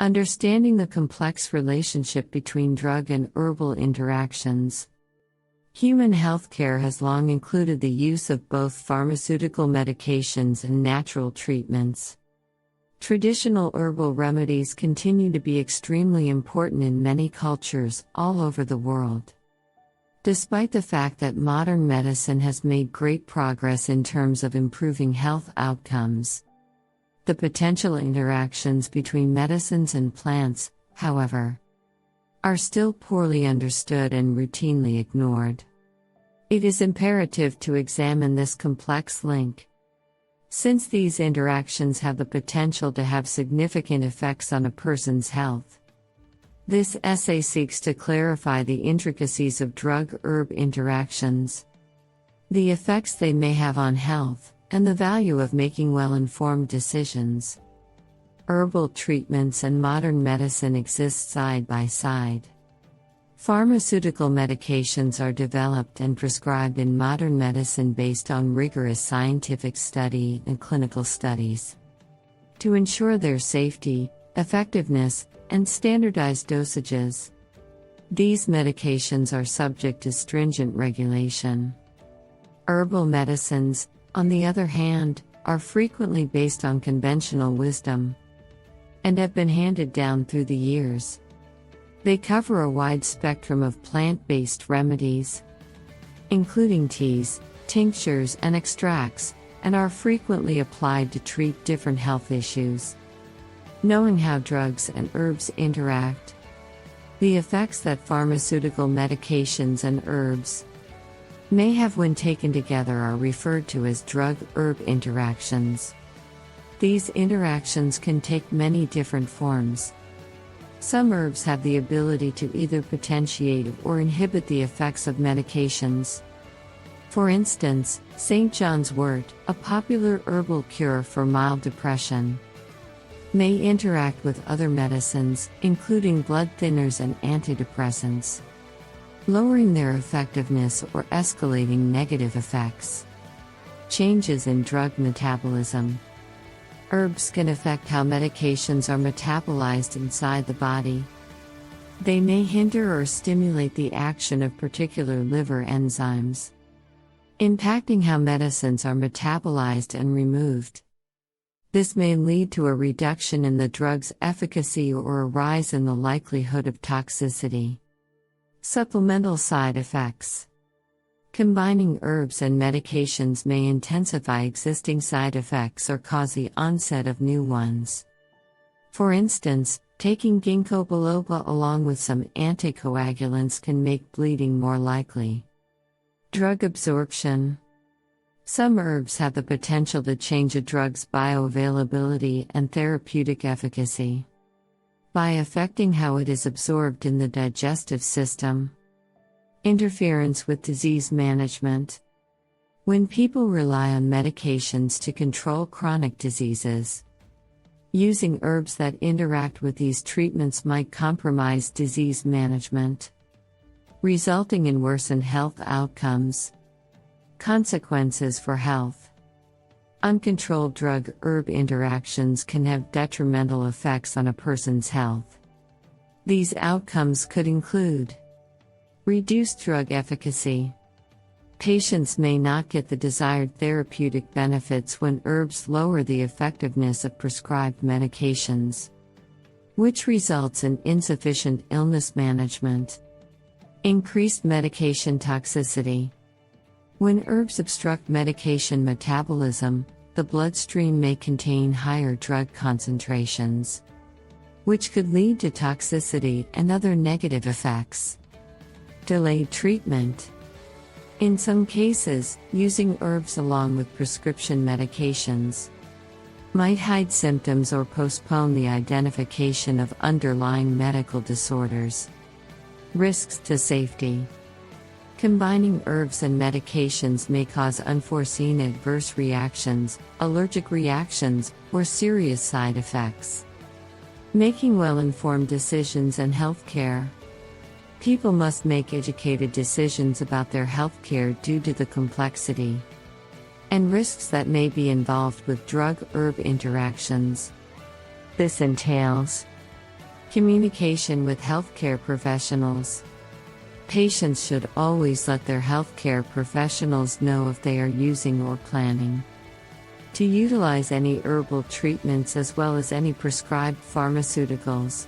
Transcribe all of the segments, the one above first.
Understanding the complex relationship between drug and herbal interactions. Human healthcare has long included the use of both pharmaceutical medications and natural treatments. Traditional herbal remedies continue to be extremely important in many cultures all over the world. Despite the fact that modern medicine has made great progress in terms of improving health outcomes, the potential interactions between medicines and plants, however, are still poorly understood and routinely ignored. It is imperative to examine this complex link, since these interactions have the potential to have significant effects on a person's health. This essay seeks to clarify the intricacies of drug-herb interactions, the effects they may have on health, and the value of making well-informed decisions. Herbal treatments and modern medicine exist side by side. Pharmaceutical medications are developed and prescribed in modern medicine based on rigorous scientific study and clinical studies. To ensure their safety, effectiveness, and standardized dosages, these medications are subject to stringent regulation. Herbal medicines, on the other hand, are frequently based on conventional wisdom and have been handed down through the years. They cover a wide spectrum of plant-based remedies, including teas, tinctures, and extracts, and are frequently applied to treat different health issues. Knowing how drugs and herbs interact, the effects that pharmaceutical medications and herbs may have when taken together are referred to as drug-herb interactions. These interactions can take many different forms. Some herbs have the ability to either potentiate or inhibit the effects of medications. For instance, St. John's wort, a popular herbal cure for mild depression, may interact with other medicines, including blood thinners and antidepressants, lowering their effectiveness or escalating negative effects. Changes in drug metabolism. Herbs can affect how medications are metabolized inside the body. They may hinder or stimulate the action of particular liver enzymes, impacting how medicines are metabolized and removed. This may lead to a reduction in the drug's efficacy or a rise in the likelihood of toxicity. Supplemental side effects. Combining herbs and medications may intensify existing side effects or cause the onset of new ones. For instance, taking ginkgo biloba along with some anticoagulants can make bleeding more likely. Drug absorption. Some herbs have the potential to change a drug's bioavailability and therapeutic efficacy by affecting how it is absorbed in the digestive system. Interference with disease management. When people rely on medications to control chronic diseases, using herbs that interact with these treatments might compromise disease management, resulting in worsened health outcomes. Consequences for health. Uncontrolled drug-herb interactions can have detrimental effects on a person's health. These outcomes could include reduced drug efficacy. Patients may not get the desired therapeutic benefits when herbs lower the effectiveness of prescribed medications, which results in insufficient illness management. Increased medication toxicity. When herbs obstruct medication metabolism, the bloodstream may contain higher drug concentrations, which could lead to toxicity and other negative effects. Delayed treatment. In some cases, using herbs along with prescription medications might hide symptoms or postpone the identification of underlying medical disorders. Risks to safety. Combining herbs and medications may cause unforeseen adverse reactions, allergic reactions, or serious side effects. Making well-informed decisions in healthcare. People must make educated decisions about their healthcare due to the complexity and risks that may be involved with drug-herb interactions. This entails Communication with healthcare professionals. Patients should always let their healthcare professionals know if they are using or planning to utilize any herbal treatments as well as any prescribed pharmaceuticals.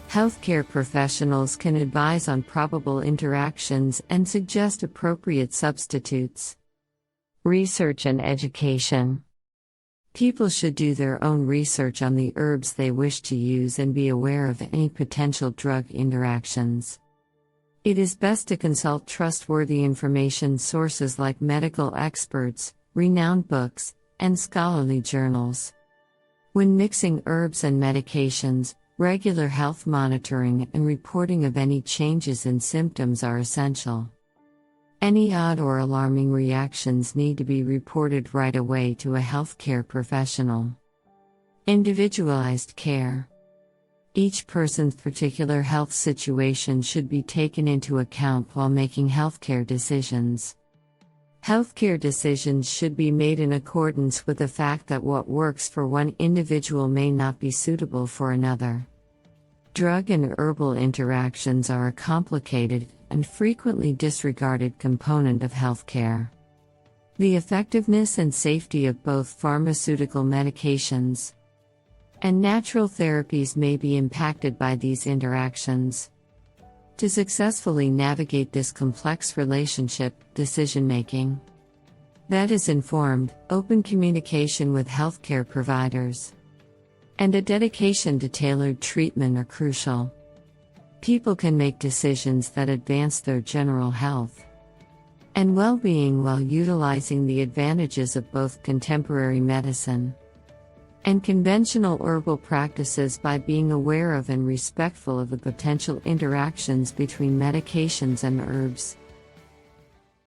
Healthcare professionals can advise on probable interactions and suggest appropriate substitutes. Research and education. People should do their own research on the herbs they wish to use and be aware of any potential drug interactions. It is best to consult trustworthy information sources like medical experts, renowned books, and scholarly journals. When mixing herbs and medications, regular health monitoring and reporting of any changes in symptoms are essential. Any odd or alarming reactions need to be reported right away to a healthcare professional. Individualized care. Each person's particular health situation should be taken into account while making healthcare decisions. Healthcare decisions should be made in accordance with the fact that what works for one individual may not be suitable for another. Drug and herbal interactions are a complicated and frequently disregarded component of healthcare. The effectiveness and safety of both pharmaceutical medications and natural therapies may be impacted by these interactions. To successfully navigate this complex relationship, decision-making that is informed, open communication with healthcare providers, and a dedication to tailored treatment are crucial. People can make decisions that advance their general health and well-being while utilizing the advantages of both contemporary medicine and conventional herbal practices by being aware of and respectful of the potential interactions between medications and herbs.